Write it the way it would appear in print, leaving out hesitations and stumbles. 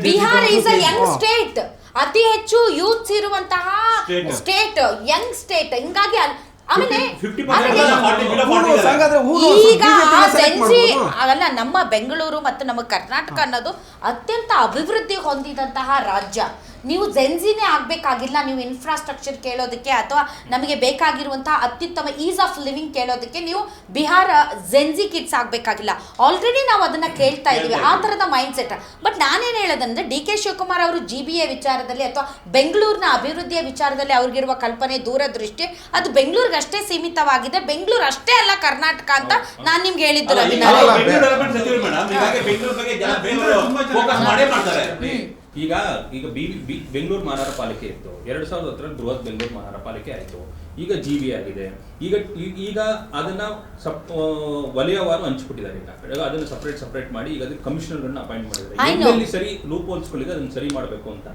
Bihar is a young state, ಅತಿ ಹೆಚ್ಚು youths ಇರುವಂತಹ ಸ್ಟೇಟ್, ಯಂಗ್ ಸ್ಟೇಟ್. ಹಿಂಗಾಗಿ ಆಮೇಲೆ ಈಗ ಅಲ್ಲ, ನಮ್ಮ ಬೆಂಗಳೂರು ಮತ್ತು ನಮ್ಮ ಕರ್ನಾಟಕ ಅನ್ನೋದು ಅತ್ಯಂತ ಅಭಿವೃದ್ಧಿ ಹೊಂದಿದಂತಹ ರಾಜ್ಯ. ನೀವು ಜೆನ್ಸಿನೇ ಆಗಬೇಕಾಗಿಲ್ಲ, ನೀವು ಇನ್ಫ್ರಾಸ್ಟ್ರಕ್ಚರ್ ಕೇಳೋದಕ್ಕೆ ಅಥವಾ ನಮಗೆ ಬೇಕಾಗಿರುವಂತಹ ಅತ್ಯುತ್ತಮ ಈಸ್ ಆಫ್ ಲಿವಿಂಗ್ ಕೇಳೋದಕ್ಕೆ ನೀವು ಬಿಹಾರ ಜೆನ್ಸಿ ಕಿಡ್ಸ್ ಆಗಬೇಕಾಗಿಲ್ಲ. ಆಲ್ರೆಡಿ ನಾವು ಅದನ್ನು ಕೇಳ್ತಾ ಇದ್ದೀವಿ, ಆ ಥರದ ಮೈಂಡ್ ಸೆಟ್. ಬಟ್ ನಾನೇನು ಹೇಳೋದಂದ್ರೆ, ಡಿ ಕೆ ಶಿವಕುಮಾರ್ ಅವರು GBA ವಿಚಾರದಲ್ಲಿ ಅಥವಾ ಬೆಂಗಳೂರಿನ ಅಭಿವೃದ್ಧಿಯ ವಿಚಾರದಲ್ಲಿ ಅವ್ರಿಗಿರುವ ಕಲ್ಪನೆ, ದೂರದೃಷ್ಟಿ ಅದು ಬೆಂಗಳೂರಿಗೆ ಅಷ್ಟೇ ಸೀಮಿತವಾಗಿದೆ. ಬೆಂಗಳೂರು ಅಷ್ಟೇ ಅಲ್ಲ, ಕರ್ನಾಟಕ ಅಂತ ನಾನು ನಿಮ್ಗೆ ಹೇಳಿದ್ದು ಈಗ ಬೆಂಗಳೂರು ಮಹಾನಗರ ಪಾಲಿಕೆ ಇತ್ತು, 2010 ಬೃಹತ್ ಬೆಂಗಳೂರು ಮಹಾನಗರ ಪಾಲಿಕೆ ಆಯಿತು, ಈಗ GB ಆಗಿದೆ. ಈಗ ಅದನ್ನ ವಲಯವಾರು ಹಂಚಿಬಿಟ್ಟಿದ್ದಾರೆ. ಈಗ ಅದನ್ನ ಸಪರೇಟ್ ಮಾಡಿ ಈಗ ಅದಕ್ಕೆ ಕಮಿಷನರ್ಗಳನ್ನ ಅಪಾಯಿಂಟ್ ಮಾಡಿದ್ದಾರೆ. ಎಲ್ಲೆಲ್ಲಿ ಸರಿ ಲೂಪ್ ಹೋಲ್ಸ್ಗಳಿದೆ ಅದನ್ನ ಸರಿ ಮಾಡಬೇಕು ಅಂತ